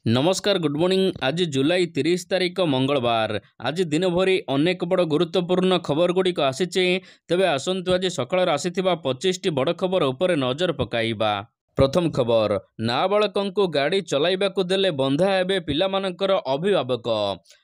नमस्कार good morning. आज जुलाई 30 तारिख मंगलवार। आज दिन भरी अनेक बड़ गुरुत्वपूर्ण खबर गुड़िक आसीचे। तेबे आसंतु आज सकाळ आसीथिबा 25 टी बड़ खबर उपर नजर पकाइबा। प्रथम खबर, नाबालकंकु गाड़ी चलाइबाकु देले बंधा हेबे पिलामानकर अभिभावक।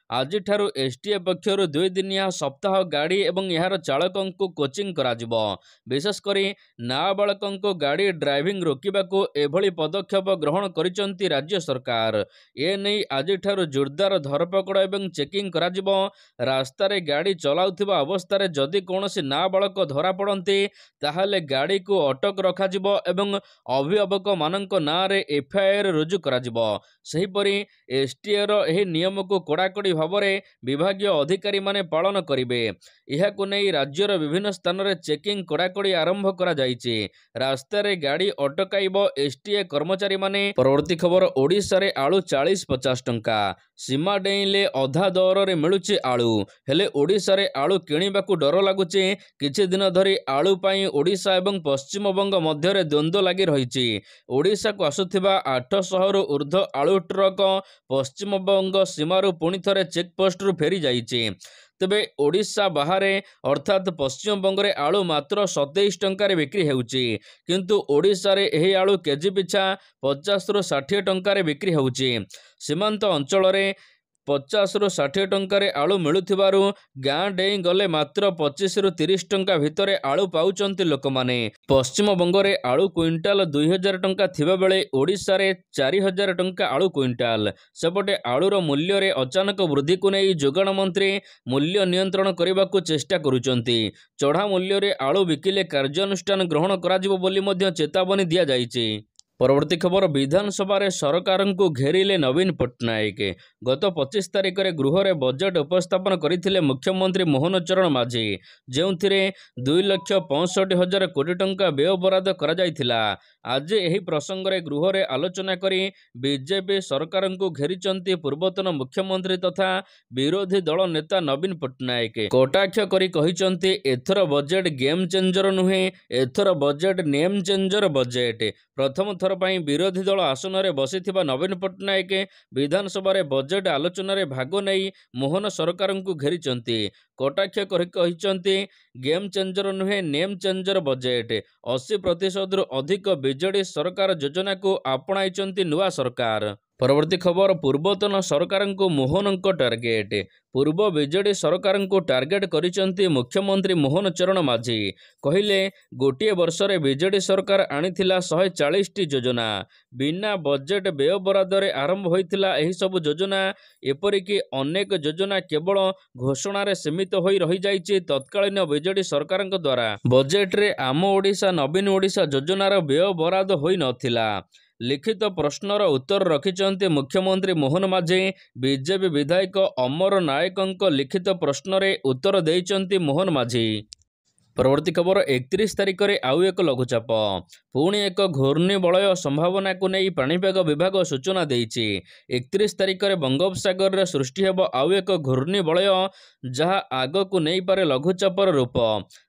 आज एसटीए पक्षर 2 दिनिया सप्ताह गाड़ी एवं यार चालकंकु कोचिंग कराजिबो। विशेषकर नाबालकंकु गाड़ी ड्राइविंग रोकिबाकु एभली पदक्षेप ग्रहण करिसंती राज्य सरकार। ए नहीं आज जोरदार धरपकड़ एवं चेकिंग कराजिबो। रास्तार गाड़ी चलाउथिबा अवस्था जदि कौनसी नाबालक धरा पड़ते ताहले गाड़ी को अटक रखाजिबो एवं अभिभावक मानक नारे एफआईआर रुजु कराजिबो। सेहिपरि एसटीए रो एही नियम को कड़ाकड़ी भावरे विभागीय अधिकारी माने पालन करिवे। एहाकु नै राज्यर विभिन्न स्थान रे चेकिंग कड़ाकड़ी आरंभ करा जायछि। रास्तार गाड़ी अटकाइबो एसटीए कर्मचारी माने। परवर्ती खबर, ओडिशा रे आलू 40-50 टंका। सीमा डेइले अधा दर रे मिलुछि आलू। हेले ओडिशा रे आलू किणिबाकु डर लागुछि। किछि दिन धरि आलू पई ओडिशा एवं पश्चिम बंग मध्य रे द्वंद्व लागि रहिछि। ओडिशा को आसुथिबा 800 रु ऊर्ध्व आलू ट्रक पश्चिम बंग सीमारु पुणी थरे चेकपोस्ट रु फेरी जाइछि। तेबे ओडिशा बाहरे अर्थात पश्चिम बंग रे आलू मात्र 27 टंका बिक्री हेउछि। किंतु ओडिशा रे एही आलू केजी पिछा 50 रु 60 टंका बिक्री हेउछि। सीमांत अंचल रे 50 रु 60 टंका आलू मिलुथिबारु गाँ डेई गले मात्र 25 रु 30 टंका भितरे आलू पाउचंती लोक माने। पश्चिम बंग रे आलू क्विंटाल 2000 टंका थिबा बेले ओडिशा रे 4000 टंका आलू क्विंटाल। सेपटे आलूर मूल्य रे अचानक वृद्धि को नहीं जोगाण मंत्री मूल्य नियंत्रण करबाकू चेष्टा करुचंती। चढ़ा मूल्य रे आलू बिकिले कार्यानुष्ठान ग्रहण कराजिबो बोली मध्य चेतावनी दिया जाइछि। परवर्ती खबर, विधानसभा रे सरकार को घेरिले नवीन पट्टनायक। गत 25 तारिख रे गृह रे बजेट उपस्थापन करथिले मुख्यमंत्री मोहन चरण माझी, जेउथिरे 2,65,000 कोटी टंका व्यय बराद करा जायथिला। आज एही प्रसंग रे गृह रे आलोचना करी बीजेपी सरकार को घेरिचंती पूर्वतन मुख्यमंत्री तथा विरोधी दल नेता नवीन पट्टनायक। कटाक्ष करी कहिचंती एथर बजेट गेम चेंजर नुहे, एथर बजेट नेम चेंजर बजेट। प्रथम थर पई विरोधी दल आसन रे बसिथिबा नवीन पट्टनायक विधानसभा रे बजेट आलोचना रे भाग नै मोहन सरकार को घेरिचंती। कटाक्ष करी कहिचंती गेम चेंजर नुहे, नेम चेंजर बजेट। 80% रु अधिक बीजेडी सरकार योजना को आपणाइचंती नुआ सरकार। परवर्ती खबर, पूर्वतन सरकार को मोहन टार्गेट। पूर्व बीजेडी सरकार को टार्गेट करिचंती मुख्यमंत्री मोहन चरण माझी। कहिले गोटे वर्ष रे बीजेडी सरकार आनिथिला 140 टी योजना। बिना बजेट व्यय बराद रे आरंभ होइथिला एही सब योजना। एपरिकी अनेक योजना केवल घोषणा रे सीमित होई रही जाइछि तत्कालीन बीजेडी सरकार द्वारा। बजेट रे आम ओडिशा नवीन ओडिशा योजनार व्यय बराद होई नथिला। लिखित प्रश्नर उत्तर रखिचंती मुख्यमंत्री मोहन माझी। बीजेपी विधायक अमर नायक लिखित प्रश्न रे उत्तर देइचंती मोहन माझी। परवर्ती खबर, 31 तारिख रे आउ एक लघुचाप पुणी एक घूर्णिबलय संभावना को नहीं पाणीपाग विभाग सूचना देइछि। 31 तारिख रे बंगोपसागर रे सृष्टि हेब आउ एक घूर्णिबलय, जहा आग को नहीं पारे लघुचापर रूप।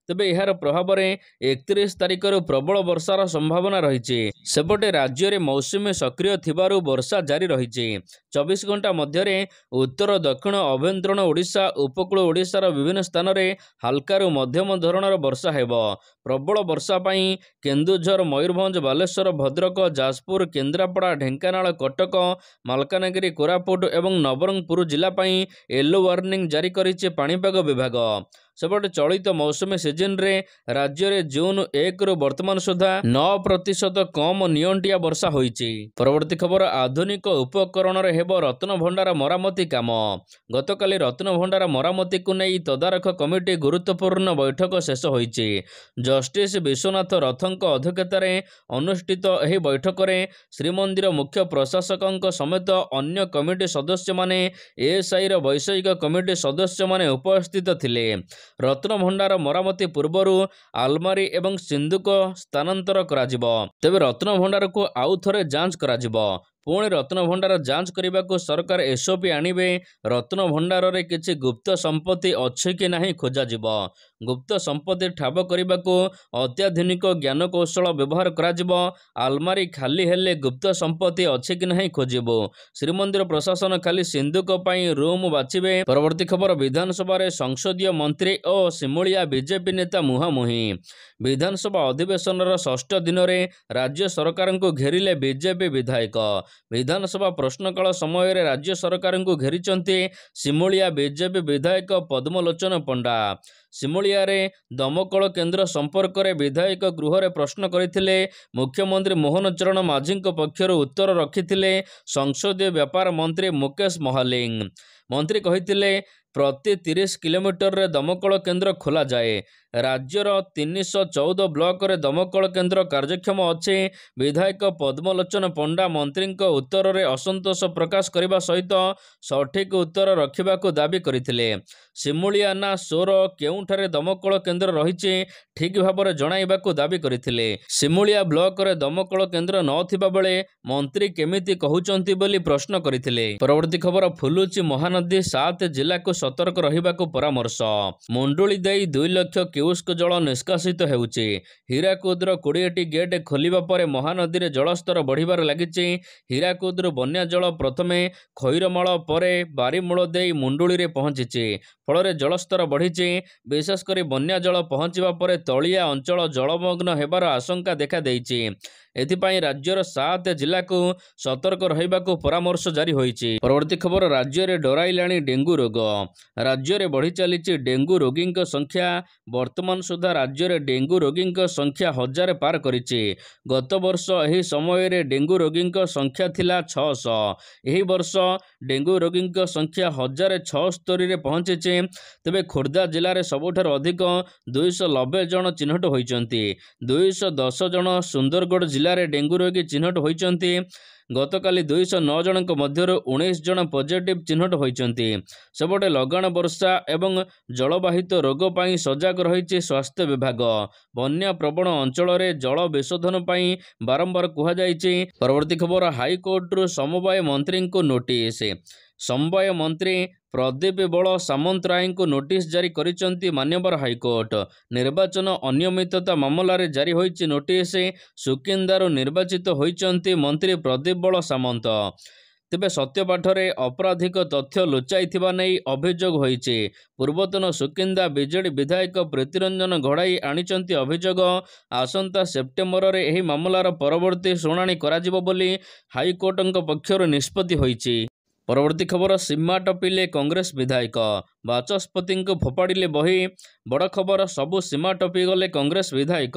तेबे यार प्रभाव रे 31 तारिख रे प्रबल वर्षार संभावना रहिछि। सेपटे राज्य रे मौसुमी सक्रिय थिबारु वर्षा जारी रहिछि। 24 घंटा मध्य रे उत्तर दक्षिण अभ्यंतरण ओडिशा उपकूल ओडिशार विभिन्न स्थान रे हल्का मध्यम धरणर वर्षा हेब। प्रबल वर्षा पई केन्दुझर, मयूरभंज, बालेश्वर, भद्रक, जाजपुर, केन्द्रापड़ा, ढेंकानाल, कटक, मालकानगिरी, कोरापुट एवं नवरंगपुर जिला पई येलो वार्निंग जारी करिछि पाणीपाग विभाग। सेपटे चलित मौसुमी सीजन रे राज्य रे जून 1 रु वर्तमान सुधा 9% कम नियंटिया वर्षा होइछि। परवर्ती खबर, आधुनिक उपकरण रे हेब रत्न भंडार मरामती काम। गतकाली रत्न भंडार मरामती को नहीं तदारख कमिटी गुरुत्वपूर्ण बैठक शेष होइछि। जस्टिस विश्वनाथ रथंक अध्यक्षतार अनुष्ठित एही बैठक रे श्रीमंदिर मुख्य प्रशासक समेत अन्य कमिटी सदस्य माने एएसआई रो वैषयिक कमिटी सदस्य माने उपस्थित थिले। रत्न भंडार मरामती पूर्वरु आलमारी एवं सिंधुक स्थानांतर कराजिबो। तेबे रत्न भंडार को आउ थरे जांच कराजिबो। पुणी रत्न भंडार जांच करने को सरकार एसओपी आणवे। रत्न भंडार रे किछि गुप्त संपत्ति अछि कि नहीं खोजा जिवो। गुप्त संपत्ति ठाब करने को अत्याधुनिक ज्ञान कौशल व्यवहार करा। आलमारी खाली हेले गुप्त संपत्ति अछि कि नहीं खोजिबो। श्रीमंदिर प्रशासन खाली सिंधुक पई रूम बाछिबे। परवर्ती खबर विधानसभा रे संसदीय मंत्री और सिमुलिया बीजेपी नेता मुहांमुही। विधानसभा अधिवेशन षष्ठ दिन में राज्य सरकार को घेरिले बीजेपी विधायक। विधानसभा प्रश्नकाल समय राज्य सरकार को घेरिचंती सिमुलिया बीजेपी विधायक पद्मलोचन पंडा। सिमुलिया रे दमकल केन्द्र संपर्क में विधायक गृह रे प्रश्न करथिले। मुख्यमंत्री मोहन चरण माझी पक्षर उत्तर रखिथिले संसदीय व्यापार मंत्री मुकेश महालिंग। मंत्री कहिथिले प्रति 30 किलोमीटर रे दमकल केन्द्र खोला जाए। राज्यर 314 ब्लॉक रे दमकल केन्द्र कार्यक्षम अच्छे। विधायक पद्मलोचन पंडा मंत्री उत्तर रे असंतोष प्रकाश करने सहित सठिक उत्तर रखा दाबी करथिले। सिमुलिया ना सोर केउठारे दमकल केन्द्र रही ठीक भाव में जणाइबाकू दाबी करथिले। सिमुलिया ब्लॉक रे दमकल केन्द्र नथिबा बेले मंत्री केमिति कहउचंती बोली प्रश्न करथिले। परवर्ती खबर फुलुची महानदी 7 जिला को सतर्क रहिबाकू परामर्श। मुंडुली देई 2 लाख क्यूसेक जल निष्कासित हेउची। हीराकुदर 20टी गेट खोलिबा परे महानदी रे जलस्तर बढ़िबार लागिची। हीराकुदर बन्या जल प्रथमे खैरमाळ परे बारीमूल देई मुंडुली रे पहुंचीची। फल जलस्तर बढ़ी। विशेषकर बन्या जल पहुंचवा पर तलिया अंचल जलमग्न हेबार आशंका देखा देइछि। एथिपाई राज्यर 7 जिला को सतर्क रहिबाकू परामर्श जारी होइछि। परवर्ती खबर राज्य रे डराइलाणी डेंगू रोग। राज्य रे बढ़ी चलीछि डेंगू रोगी संख्या। वर्तमान सुधा राज्य रे डेंगू रोगी संख्या 1000 पार करिछि। गत वर्ष एही समय रे डेंगू रोगी संख्या थिला 600। एही वर्ष डेंगू रोगी संख्या 1076 रे पहुंचीछि। तेबे खोर्धा जिले में सबुठार अधिक 290 जन चिन्हट होइचंती। 210 जन सुंदरगढ़ जिले में डेंगू रोगी चिन्हट होइचंती। गतकाली 209 जन मध्य 19 जन पॉजिटिव चिन्हट होइचंती। सेपटे लगाण वर्षा एवं जलवाहित रोग पाई सजग रही स्वास्थ्य विभाग। बन्या प्रवण अंचल में जल विशोधन पाई बारंबार कहुଯାଇଛି। परवर्ती खबर हाईकोर्ट समवाय मंत्री को नोटिस। समवाय मंत्री प्रदीप बल सामंतराय को नोटिस जारी करिसंती मान्यवर हाईकोर्ट। निर्वाचन अनियमितता मामला जारी होइछि नोटिस। सुकिंदारू निर्वाचित होइचंती मंत्री प्रदीप बल सामंत। तेबे सत्यपाठरे आपराधिक तथ्य लुचाइथिबा नै अभियोग होइछि। पूर्वतन सुकिंदा बीजेडी विधायक प्रीतिरंजन घड़ाई आनिचंती अभियोग। आसंता सेप्टेम्बर रे एही मामलार परवर्ती शुणाणी कराजिबो बोली हाईकोर्टक पक्षरु निष्पत्ति होइछि। परवर्ती खबर सीमा टपिले कांग्रेस विधायक। बाचस्पति को फोपाड़िले बही। बड़ खबर सबु सीमा टपी गले कांग्रेस विधायक।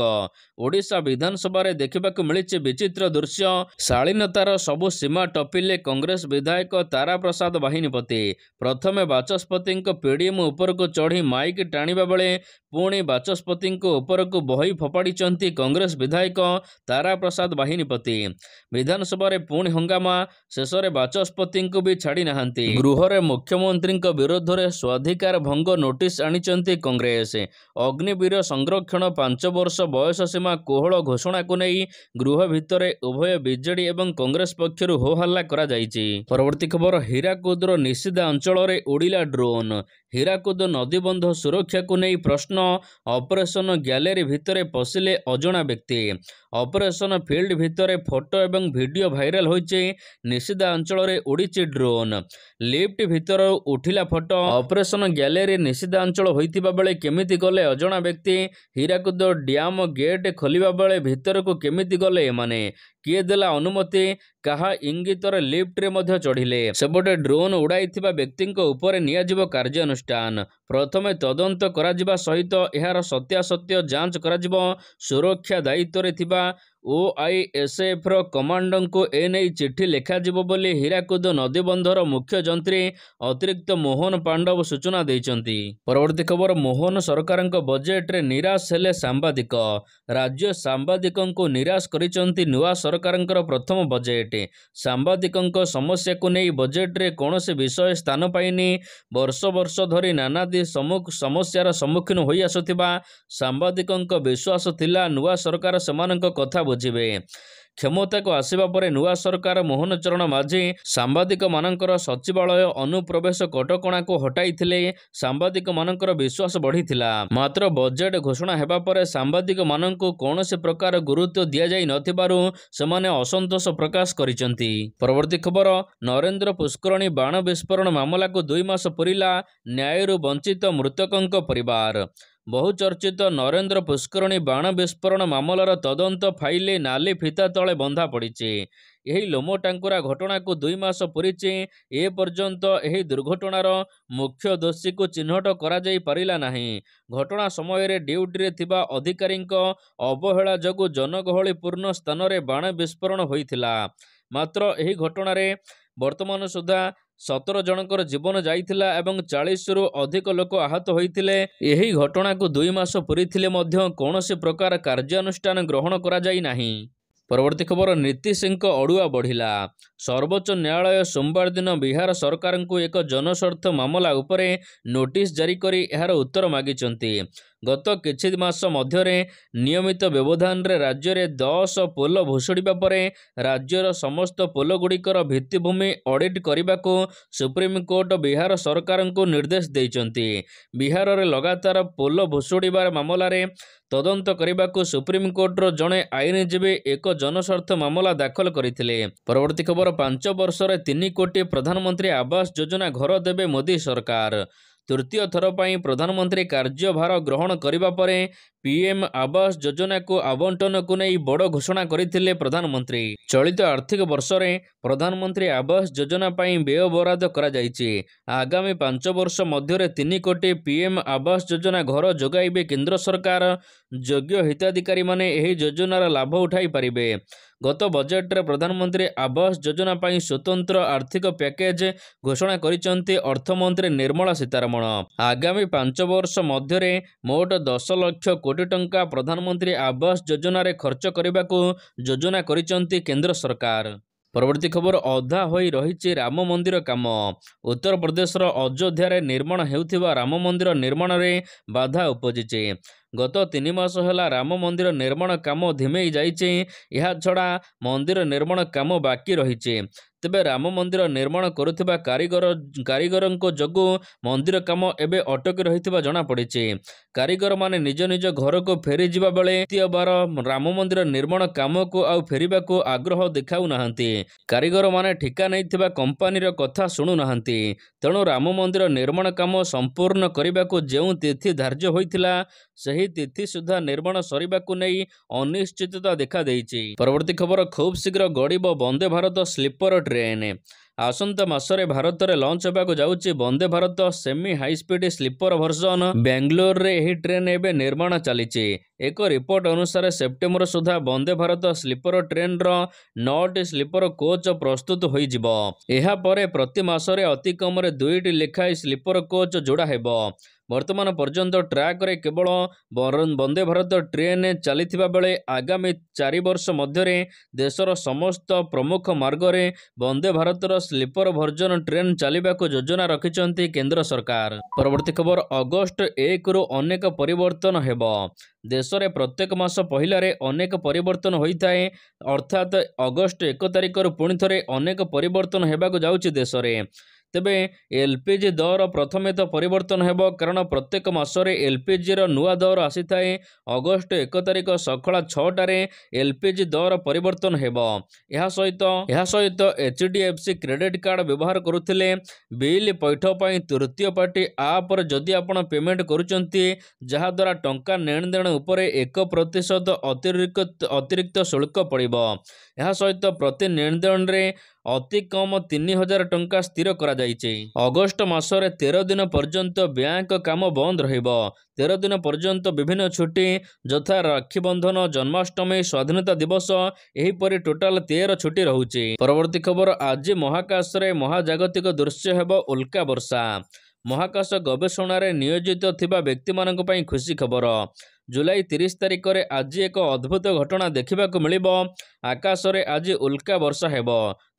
ओडिशा विधानसभा रे देखिबाकू मिलिछि विचित्र दृश्य। शालीनतार सबु सीमा टपिले कांग्रेस विधायक तारा प्रसाद बाहिनीपति। प्रथमे बाचस्पति पीडीएम उपर को चढ़ी माइक टाणिबा बेले पुणी बाचस्पति उपर को बही फोपाड़िचंती कांग्रेस विधायक तारा प्रसाद बाहिनीपति। विधानसभा रे पुणी हंगामा। शेष रे बाचस्पति को भी छाड़ी नाहांती। गृह रे मुख्यमंत्री विरोध में स्वाधिकार भंग नोटिस आनिचंती कांग्रेस। अग्निवीर संरक्षण 5 वर्ष बयस सीमा कोहल घोषणा को नहीं गृह भितर उभय बीजेडी एवं कांग्रेस पक्षर हो हल्ला करा जाइछि। परवर्ती खबर हीराकुदर निषिद्धा अंचल रे उड़िला ड्रोन। हीराकुद नदीबंध सुरक्षा को नहीं प्रश्न। ऑपरेशन गैलेरी भितर पशिले अजणा व्यक्ति। ऑपरेशन फील्ड भितर फोटो एवं वीडियो भाइराल होइछि। निषिद्धा अंचल रे उड़ीछि ड्रोन। लिफ्ट भितर उठिला फोटो। ऑपरेशन गैलेरी निषिद्धा अंचल होइतिबा बेले केमिति गले अजणा व्यक्ति। हीराकुद डैम गेट खोलिबा बेले भितर को केमिति गले एमाने। किए देला अनुमति। कहा इंगितर लिफ्ट रे मध्य चढ़िले। सेपटे ड्रोन उड़ाइथिबा व्यक्ति उपरे नियाजिबो कार्यानुष्ठान। प्रथमे तदंत कराजिबा सहित एहार सत्यासत्य जांच कराजिबो। सुरक्षा दायित्व रे थिबा ओआईएसएफ रो कमांडर को एने चिट्ठी लेखाजिबो बोली हीराकुद नदीबंधर मुख्य जंत्री अतिरिक्त मोहन पांडव सूचना दैचंती। परवर्ती खबर मोहन सरकार बजेट रे निराश हेले सांबादिक। राज्य सांबादिकों को निराश करिसंती नुआ सरकार प्रथम बजेट। सांबादिकों समस्या को नहीं बजेट रे कौनसी विषय स्थान पाइनी। वर्ष वर्ष धरी नानादी समस्यार सम्मुखीन होई आसुथिबा सांबादिकों विश्वास थिला नुआ सरकार सेमानक कथा बुझिबे। କ୍ଷମତାକୁ ଆସିବା ପରେ ନୂଆ ସରକାର ମୋହନ ଚରଣ ମାଝୀ ସାମ୍ବାଦିକମାନଙ୍କର ସଚିବାଳୟ ଅନୁପ୍ରବେଶ କଟକଣାକୁ ହଟାଇଥିଲେ। ସାମ୍ବାଦିକମାନଙ୍କର ବିଶ୍ୱାସ ବଢ଼ିଥିଲା। ମାତ୍ର ବଜେଟ୍ ଘୋଷଣା ହେବା ପରେ ସାମ୍ବାଦିକମାନଙ୍କୁ କୌଣସି ପ୍ରକାର ଗୁରୁତ୍ୱ ଦିଆଯାଇ ନଥିବାରୁ ସେମାନେ ଅସନ୍ତୋଷ ପ୍ରକାଶ କରିଛନ୍ତି। ପରବର୍ତ୍ତୀ ଖବର, ନରେନ୍ଦ୍ର ପୁଷ୍କରଣୀ ବାଣ ବିସ୍ଫୋରଣ ମାମଲାକୁ 2 ମାସ ପୂରିଲା, ନ୍ୟାୟରୁ ବଞ୍ଚିତ ମୃତକଙ୍କ ପରିବାର। ବହୁଚର୍ଚ୍ଚିତ ନରେନ୍ଦ୍ର ପୁଷ୍କରଣୀ ବାଣ ବିସ୍ଫୋରଣ ମାମଲାର ତଦନ୍ତ ଫାଇଲ ନାଲି ଫିତା ତଳେ ବନ୍ଧା ପଡ଼ିଛି। ଏହି ଲୋମଟାଙ୍କୁରା ଘଟଣାକୁ 2 ମାସ ପୂରିଛି। ଏ ପର୍ଯ୍ୟନ୍ତ ଏହି ଦୁର୍ଘଟଣାର ମୁଖ୍ୟ ଦୋଷୀକୁ ଚିହ୍ନଟ କରାଯାଇ ପାରିଲା ନାହିଁ। ଘଟଣା ସମୟରେ ଡ୍ୟୁଟିରେ ଥିବା ଅଧିକାରୀଙ୍କ ଅବହେଳା ଯୋଗୁଁ ଜନଗହଳିପୂର୍ଣ୍ଣ ସ୍ଥାନରେ ବାଣ ବିସ୍ଫୋରଣ ହୋଇଥିଲା। ମାତ୍ର ଏହି ଘଟଣାରେ ବର୍ତ୍ତମାନ ସୁଦ୍ଧା 17 ଜଣଙ୍କର ଜୀବନ ଯାଇଥିଲା ଏବଂ 40ରୁ ଅଧିକ ଲୋକ ଆହତ ହୋଇଥିଲେ। ଏହି ଘଟଣାକୁ 2 ମାସ ପୂରିଥିଲେ ମଧ୍ୟ କୌଣସି ପ୍ରକାର କାର୍ଯ୍ୟାନୁଷ୍ଠାନ ଗ୍ରହଣ କରାଯାଇ ନାହିଁ। ପରବର୍ତ୍ତୀ ଖବର, ନୀତିଶଙ୍କ ଅଡ଼ୁଆ ବଢ଼ିଲା। ସର୍ବୋଚ୍ଚ ନ୍ୟାୟାଳୟ ସୋମବାର ଦିନ ବିହାର ସରକାରଙ୍କୁ ଏକ ଜନସ୍ୱାର୍ଥ ମାମଲା ଉପରେ ନୋଟିସ ଜାରି କରି ଏହାର ଉତ୍ତର ମାଗିଛନ୍ତି। ଗତ କିଛି ମାସ ମଧ୍ୟରେ ନିୟମିତ ବ୍ୟବଧାନରେ ରାଜ୍ୟରେ 10 ପୋଲ ଭୁଷୁଡ଼ିବା ପରେ ରାଜ୍ୟର ସମସ୍ତ ପୋଲଗୁଡ଼ିକର ଭିତ୍ତିଭୂମି ଅଡିଟ୍ କରିବାକୁ ସୁପ୍ରିମକୋର୍ଟ ବିହାର ସରକାରଙ୍କୁ ନିର୍ଦ୍ଦେଶ ଦେଇଛନ୍ତି। ବିହାରରେ ଲଗାତାର ପୋଲ ଭୁଷୁଡ଼ିବା ମାମଲାରେ ତଦନ୍ତ କରିବାକୁ ସୁପ୍ରିମକୋର୍ଟର ଜଣେ ଆଇନଜୀବୀ ଏକ ଜନସ୍ୱାର୍ଥ ମାମଲା ଦାଖଲ କରିଥିଲେ। ପରବର୍ତ୍ତୀ ଖବର, 5 ବର୍ଷରେ 3 କୋଟି ପ୍ରଧାନମନ୍ତ୍ରୀ ଆବାସ ଯୋଜନା ଘର ଦେବେ ମୋଦି ସରକାର। ତୃତୀୟ ଥର ପାଇଁ ପ୍ରଧାନମନ୍ତ୍ରୀ କାର୍ଯ୍ୟଭାର ଗ୍ରହଣ କରିବା ପରେ ପିଏମ୍ ଆବାସ ଯୋଜନାକୁ ଆବଣ୍ଟନକୁ ନେଇ ବଡ଼ ଘୋଷଣା କରିଥିଲେ ପ୍ରଧାନମନ୍ତ୍ରୀ। ଚଳିତ ଆର୍ଥିକ ବର୍ଷରେ ପ୍ରଧାନମନ୍ତ୍ରୀ ଆବାସ ଯୋଜନା ପାଇଁ ବ୍ୟୟ ବରାଦ କରାଯାଇଛି। ଆଗାମୀ 5 ବର୍ଷ ମଧ୍ୟରେ 3 କୋଟି ପିଏମ୍ ଆବାସ ଯୋଜନା ଘର ଯୋଗାଇବେ କେନ୍ଦ୍ର ସରକାର। ଯୋଗ୍ୟ ହିତାଧିକାରୀମାନେ ଏହି ଯୋଜନାର ଲାଭ ଉଠାଇ ପାରିବେ। ଗତ ବଜେଟ୍ରେ ପ୍ରଧାନମନ୍ତ୍ରୀ ଆବାସ ଯୋଜନା ପାଇଁ ସ୍ୱତନ୍ତ୍ର ଆର୍ଥିକ ପ୍ୟାକେଜ ଘୋଷଣା କରିଛନ୍ତି ଅର୍ଥମନ୍ତ୍ରୀ ନିର୍ମଳା ସୀତାରମଣ। ଆଗାମୀ 5 ବର୍ଷ ମଧ୍ୟରେ ମୋଟ 10 ଲକ୍ଷ କୋଟି ଟଙ୍କା ପ୍ରଧାନମନ୍ତ୍ରୀ ଆବାସ ଯୋଜନାରେ ଖର୍ଚ୍ଚ କରିବାକୁ ଯୋଜନା କରିଛନ୍ତି କେନ୍ଦ୍ର ସରକାର। ପରବର୍ତ୍ତୀ ଖବର, ଅଧା ହୋଇ ରହିଛି ରାମ ମନ୍ଦିର କାମ। ଉତ୍ତରପ୍ରଦେଶର ଅଯୋଧ୍ୟାରେ ନିର୍ମାଣ ହେଉଥିବା ରାମ ମନ୍ଦିର ନିର୍ମାଣରେ ବାଧା ଉପୁଜିଛି। ଗତ 3 ମାସ ହେଲା ରାମ ମନ୍ଦିର ନିର୍ମାଣ କାମ ଧିମେଇ ଯାଇଛି। ଏହାଛଡ଼ା ମନ୍ଦିର ନିର୍ମାଣ କାମ ବାକି ରହିଛି। ତେବେ ରାମ ମନ୍ଦିର ନିର୍ମାଣ କରୁଥିବା କାରିଗରଙ୍କ ଯୋଗୁଁ ମନ୍ଦିର କାମ ଏବେ ଅଟକି ରହିଥିବା ଜଣାପଡ଼ିଛି। କାରିଗରମାନେ ନିଜ ନିଜ ଘରକୁ ଫେରିଯିବା ବେଳେ ଦ୍ୱିତୀୟବାର ରାମ ମନ୍ଦିର ନିର୍ମାଣ କାମକୁ ଆଉ ଫେରିବାକୁ ଆଗ୍ରହ ଦେଖାଉନାହାନ୍ତି। କାରିଗରମାନେ ଠିକା ନେଇଥିବା କମ୍ପାନୀର କଥା ଶୁଣୁନାହାନ୍ତି। ତେଣୁ ରାମ ମନ୍ଦିର ନିର୍ମାଣ କାମ ସମ୍ପୂର୍ଣ୍ଣ କରିବାକୁ ଯେଉଁ ତିଥି ଧାର୍ଯ୍ୟ ହୋଇଥିଲା ସେହି ତିଥି ସୁଦ୍ଧା ନିର୍ମାଣ ସରିବାକୁ ନେଇ ଅନିଶ୍ଚିତତା ଦେଖାଦେଇଛି। ପରବର୍ତ୍ତୀ ଖବର, ଖୁବ୍ ଶୀଘ୍ର ଗଡ଼ିବ ବନ୍ଦେ ଭାରତ ସ୍ଲିପର ଟ୍ରେନ୍। ଆସନ୍ତା ମାସରେ ଭାରତରେ ଲଞ୍ଚ ହେବାକୁ ଯାଉଛି Vande Bharat semi high speed slipper version. ବେଙ୍ଗାଲୁରୁରେ ଏହି ଟ୍ରେନ୍ ଏବେ ନିର୍ମାଣ ଚାଲିଛି। ଏକ ରିପୋର୍ଟ ଅନୁସାରେ ସେପ୍ଟେମ୍ବର ସୁଦ୍ଧା ବନ୍ଦେ ଭାରତ ସ୍ଲିପର ଟ୍ରେନ୍ର 9ଟି ସ୍ଲିପର କୋଚ୍ ପ୍ରସ୍ତୁତ ହୋଇଯିବ। ଏହାପରେ ପ୍ରତି ମାସରେ ଅତି କମରେ 2ଟି ଲେଖାଏଁ ସ୍ଲିପର କୋଚ୍ ଯୋଡ଼ା ହେବ। ବର୍ତ୍ତମାନ ପର୍ଯ୍ୟନ୍ତ ଟ୍ରାକ୍ରେ କେବଳ ବନ୍ଦେ ଭାରତ ଟ୍ରେନ୍ ଚାଲିଥିବା ବେଳେ ଆଗାମୀ 4 ବର୍ଷ ମଧ୍ୟରେ ଦେଶର ସମସ୍ତ ପ୍ରମୁଖ ମାର୍ଗରେ ବନ୍ଦେ ଭାରତର ସ୍ଲିପର ଭର୍ଜନ ଟ୍ରେନ୍ ଚାଲିବାକୁ ଯୋଜନା ରଖିଛନ୍ତି କେନ୍ଦ୍ର ସରକାର। ପରବର୍ତ୍ତୀ ଖବର, ଅଗଷ୍ଟ 1ରୁ ଅନେକ ପରିବର୍ତ୍ତନ ହେବ। ଦେଶରେ ପ୍ରତ୍ୟେକ ମାସ ପହିଲାରେ ଅନେକ ପରିବର୍ତ୍ତନ ହୋଇଥାଏ। ଅର୍ଥାତ୍ ଅଗଷ୍ଟ 1 ତାରିଖରୁ ପୁଣି ଥରେ ଅନେକ ପରିବର୍ତ୍ତନ ହେବାକୁ ଯାଉଛି ଦେଶରେ। ତେବେ ଏଲ୍ପିଜି ଦର ପ୍ରଥମେ ତ ପରିବର୍ତ୍ତନ ହେବ, କାରଣ ପ୍ରତ୍ୟେକ ମାସରେ ଏଲ୍ପିଜିର ନୂଆ ଦର ଆସିଥାଏ। ଅଗଷ୍ଟ 1 ତାରିଖ ସକାଳ 6ଟାରେ ଏଲ୍ପିଜି ଦର ପରିବର୍ତ୍ତନ ହେବ। ଏହା ସହିତ HDFC କ୍ରେଡିଟ୍ କାର୍ଡ ବ୍ୟବହାର କରୁଥିଲେ ବିଲ୍ ପୈଠ ପାଇଁ ତୃତୀୟ ପାର୍ଟି ଆପ୍ରେ ଯଦି ଆପଣ ପେମେଣ୍ଟ କରୁଛନ୍ତି, ଯାହାଦ୍ୱାରା ଟଙ୍କା ନେଣଦେଣ ଉପରେ 1% ଅତିରିକ୍ତ ଶୁଳ୍କ ପଡ଼ିବ। ଏହା ସହିତ ପ୍ରତି ନେଣଦେଣରେ ଅତି କମ୍ 3000 ଟଙ୍କା ସ୍ଥିର କରାଯାଇଛି। ଅଗଷ୍ଟ ମାସରେ 13 ଦିନ ପର୍ଯ୍ୟନ୍ତ ବ୍ୟାଙ୍କ କାମ ବନ୍ଦ ରହିବ। 13 ଦିନ ପର୍ଯ୍ୟନ୍ତ ବିଭିନ୍ନ ଛୁଟି ଯଥା ରାକ୍ଷୀବନ୍ଧନ, ଜନ୍ମାଷ୍ଟମୀ, ସ୍ୱାଧୀନତା ଦିବସ ଏହିପରି ଟୋଟାଲ 13 ଛୁଟି ରହୁଛି। ପରବର୍ତ୍ତୀ ଖବର, ଆଜି ମହାକାଶରେ ମହାଜାଗତିକ ଦୃଶ୍ୟ ହେବ ଉଲ୍କା ବର୍ଷା। ମହାକାଶ ଗବେଷଣାରେ ନିୟୋଜିତ ଥିବା ବ୍ୟକ୍ତିମାନଙ୍କ ପାଇଁ ଖୁସି ଖବର। ଜୁଲାଇ 30 ତାରିଖରେ ଆଜି ଏକ ଅଦ୍ଭୁତ ଘଟଣା ଦେଖିବାକୁ ମିଳିବ। ଆକାଶରେ ଆଜି ଉଲ୍କା ବର୍ଷା ହେବ।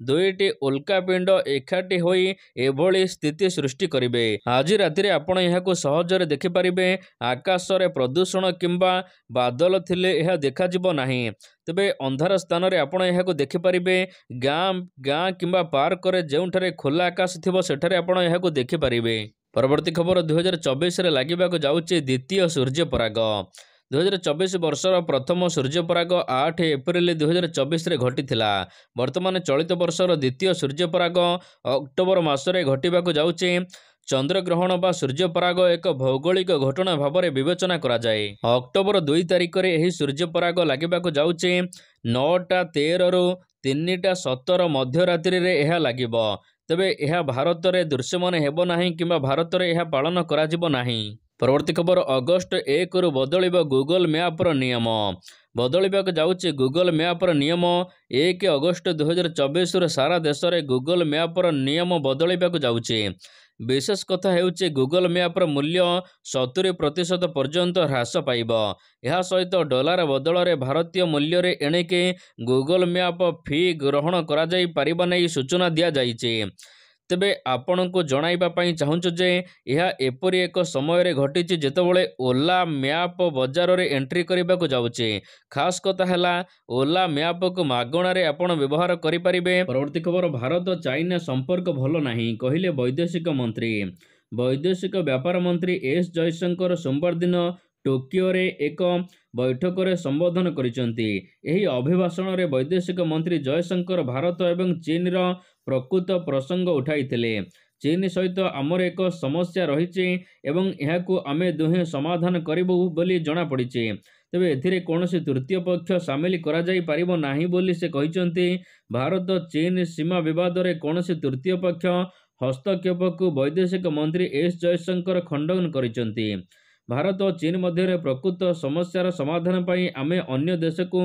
ଦୁଇଟି ଉଲ୍କା ପିଣ୍ଡ ଏକାଠି ହୋଇ ଏଭଳି ସ୍ଥିତି ସୃଷ୍ଟି କରିବେ। ଆଜି ରାତିରେ ଆପଣ ଏହାକୁ ସହଜରେ ଦେଖିପାରିବେ। ଆକାଶରେ ପ୍ରଦୂଷଣ କିମ୍ବା ବାଦଲ ଥିଲେ ଏହା ଦେଖାଯିବ ନାହିଁ। ତେବେ ଅନ୍ଧାର ସ୍ଥାନରେ ଆପଣ ଏହାକୁ ଦେଖିପାରିବେ। ଗାଁ କିମ୍ବା ପାର୍କରେ ଯେଉଁଠାରେ ଖୋଲା ଆକାଶ ଥିବ ସେଠାରେ ଆପଣ ଏହାକୁ ଦେଖିପାରିବେ। ପରବର୍ତ୍ତୀ ଖବର 2024ରେ ଲାଗିବାକୁ ଯାଉଛି ଦ୍ୱିତୀୟ ସୂର୍ଯ୍ୟପରାଗ। 2024 ବର୍ଷର ପ୍ରଥମ ସୂର୍ଯ୍ୟପରାଗ 8 ଏପ୍ରିଲ 2024ରେ ଘଟିଥିଲା। ବର୍ତ୍ତମାନ ଚଳିତ ବର୍ଷର ଦ୍ୱିତୀୟ ସୂର୍ଯ୍ୟପରାଗ ଅକ୍ଟୋବର ମାସରେ ଘଟିବାକୁ ଯାଉଛି। ଚନ୍ଦ୍ରଗ୍ରହଣ ବା ସୂର୍ଯ୍ୟପରାଗ ଏକ ଭୌଗୋଳିକ ଘଟଣା ଭାବରେ ବିବେଚନା କରାଯାଏ। ଅକ୍ଟୋବର 2 ତାରିଖରେ ଏହି ସୂର୍ଯ୍ୟପରାଗ ଲାଗିବାକୁ ଯାଉଛି। 9:13ରୁ 3:17 ମଧ୍ୟରାତ୍ରିରେ ଏହା ଲାଗିବ। ତେବେ ଏହା ଭାରତରେ ଦୃଶ୍ୟମାନ ହେବ ନାହିଁ କିମ୍ବା ଭାରତରେ ଏହା ପାଳନ କରାଯିବ ନାହିଁ। ପରବର୍ତ୍ତୀ ଖବର ଅଗଷ୍ଟ 1ରୁ ବଦଳିବ ଗୁଗଲ ମ୍ୟାପର ନିୟମ। ବଦଳିବାକୁ ଯାଉଛି ଗୁଗଲ ମ୍ୟାପର ନିୟମ। 1 ଅଗଷ୍ଟ 2024ରୁ ସାରା ଦେଶରେ ଗୁଗଲ ମ୍ୟାପର ନିୟମ ବଦଳିବାକୁ ଯାଉଛି। ବିଶେଷ କଥା ହେଉଛି ଗୁଗଲ ମ୍ୟାପର ମୂଲ୍ୟ 70% ପର୍ଯ୍ୟନ୍ତ ହ୍ରାସ ପାଇବ। ଏହା ସହିତ ଡଲାର ବଦଳରେ ଭାରତୀୟ ମୂଲ୍ୟରେ ଏଣିକି ଗୁଗଲ ମ୍ୟାପ ଫି ଗ୍ରହଣ କରାଯାଇ ପାରିବ ନେଇ ସୂଚନା ଦିଆଯାଇଛି। ତେବେ ଆପଣଙ୍କୁ ଜଣାଇବା ପାଇଁ ଚାହୁଁଛୁ ଯେ ଏହା ଏପରି ଏକ ସମୟରେ ଘଟିଛି ଯେତେବେଳେ ଓଲା ମ୍ୟାପ ବଜାରରେ ଏଣ୍ଟ୍ରି କରିବାକୁ ଯାଉଛି। ଖାସ୍ କଥା ହେଲା ଓଲା ମ୍ୟାପକୁ ମାଗଣାରେ ଆପଣ ବ୍ୟବହାର କରିପାରିବେ। ପରବର୍ତ୍ତୀ ଖବର ଭାରତ ଚାଇନା ସମ୍ପର୍କ ଭଲ ନାହିଁ କହିଲେ ବୈଦେଶିକ ମନ୍ତ୍ରୀ। ବୈଦେଶିକ ବ୍ୟାପାର ମନ୍ତ୍ରୀ ଏସ୍ ଜୟଶଙ୍କର ସୋମବାର ଦିନ ଟୋକିଓରେ ଏକ ବୈଠକରେ ସମ୍ବୋଧନ କରିଛନ୍ତି। ଏହି ଅଭିଭାଷଣରେ ବୈଦେଶିକ ମନ୍ତ୍ରୀ ଜୟଶଙ୍କର ଭାରତ ଏବଂ ଚୀନର ପ୍ରକୃତ ପ୍ରସଙ୍ଗ ଉଠାଇଥିଲେ। ଚୀନ ସହିତ ଆମର ଏକ ସମସ୍ୟା ରହିଛି ଏବଂ ଏହାକୁ ଆମେ ଦୁହେଁ ସମାଧାନ କରିବୁ ବୋଲି ଜଣାପଡ଼ିଛି। ତେବେ ଏଥିରେ କୌଣସି ତୃତୀୟ ପକ୍ଷ ସାମିଲ କରାଯାଇ ପାରିବ ନାହିଁ ବୋଲି ସେ କହିଛନ୍ତି। ଭାରତ ଚୀନ ସୀମା ବିବାଦରେ କୌଣସି ତୃତୀୟ ପକ୍ଷ ହସ୍ତକ୍ଷେପକୁ ବୈଦେଶିକ ମନ୍ତ୍ରୀ ଏସ୍ ଜୟଶଙ୍କର ଖଣ୍ଡନ କରିଛନ୍ତି। ଭାରତ ଓ ଚୀନ ମଧ୍ୟରେ ପ୍ରକୃତ ସମସ୍ୟାର ସମାଧାନ ପାଇଁ ଆମେ ଅନ୍ୟ ଦେଶକୁ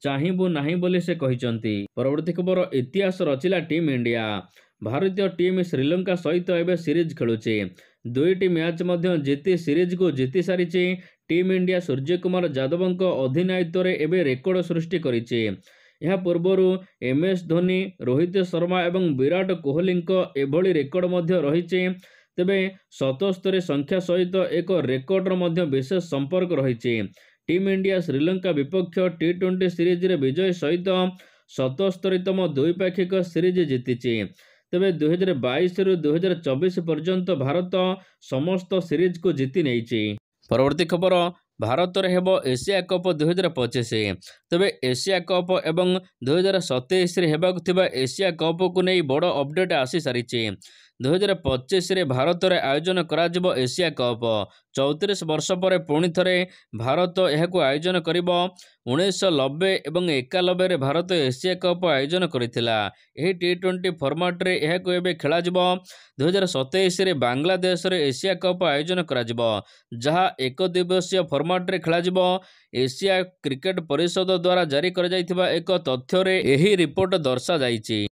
ଚାହିଁବୁ ନାହିଁ ବୋଲି ସେ କହିଛନ୍ତି। ପରବର୍ତ୍ତୀ ଖବର ଇତିହାସ ରଚିଲା ଟିମ୍ ଇଣ୍ଡିଆ। ଭାରତୀୟ ଟିମ୍ ଶ୍ରୀଲଙ୍କା ସହିତ ଏବେ ସିରିଜ୍ ଖେଳୁଛି। 2ଟି ମ୍ୟାଚ୍ ମଧ୍ୟ ଜିତି ସିରିଜକୁ ଜିତି ସାରିଛି। ଟିମ୍ ଇଣ୍ଡିଆ ସୂର୍ଯ୍ୟକୁମାର ଯାଦବଙ୍କ ଅଧିନାୟିତ୍ୱରେ ଏବେ ରେକର୍ଡ ସୃଷ୍ଟି କରିଛି। ଏହା ପୂର୍ବରୁ MS ଧୋନି, ରୋହିତ ଶର୍ମା ଏବଂ ବିରାଟ କୋହଲିଙ୍କ ଏଭଳି ରେକର୍ଡ ମଧ୍ୟ ରହିଛି। ତେବେ 77 ସଂଖ୍ୟା ସହିତ ଏକ ରେକର୍ଡର ମଧ୍ୟ ବିଶେଷ ସମ୍ପର୍କ ରହିଛି। ଟିମ୍ ଇଣ୍ଡିଆ ଶ୍ରୀଲଙ୍କା ବିପକ୍ଷ T20 ସିରିଜରେ ବିଜୟ ସହିତ 77ତମ ଦ୍ୱିପାକ୍ଷିକ ସିରିଜ୍ ଜିତିଛି। ତେବେ 2022ରୁ 2024 ପର୍ଯ୍ୟନ୍ତ ଭାରତ ସମସ୍ତ ସିରିଜକୁ ଜିତି ନେଇଛି। ପରବର୍ତ୍ତୀ ଖବର ଭାରତରେ ହେବ ଏସିଆ କପ୍ 2025। ତେବେ ଏସିଆ କପ୍ ଏବଂ 2027ରେ ହେବାକୁ ଥିବା ଏସିଆ କପ୍କୁ ନେଇ ବଡ଼ ଅପଡେଟ୍ ଆସିସାରିଛି। 2025ରେ ଭାରତରେ ଆୟୋଜନ କରାଯିବ ଏସିଆ କପ୍। 34 ବର୍ଷ ପରେ ପୁଣି ଥରେ ଭାରତ ଏହାକୁ ଆୟୋଜନ କରିବ। 1990 ଏବଂ 91ରେ ଭାରତ ଏସିଆ କପ୍ ଆୟୋଜନ କରିଥିଲା। ଏହି T20 ଫର୍ମାଟରେ ଏହାକୁ ଏବେ ଖେଳାଯିବ। 2027ରେ ବାଂଲାଦେଶରେ ଏସିଆ କପ୍ ଆୟୋଜନ କରାଯିବ, ଯାହା ଏକ ଦିବସୀୟ ଫର୍ମାଟରେ ଖେଳାଯିବ। ଏସିଆ କ୍ରିକେଟ ପରିଷଦ ଦ୍ୱାରା ଜାରି କରାଯାଇଥିବା ଏକ ତଥ୍ୟରେ ଏହି ରିପୋର୍ଟ ଦର୍ଶାଯାଇଛି।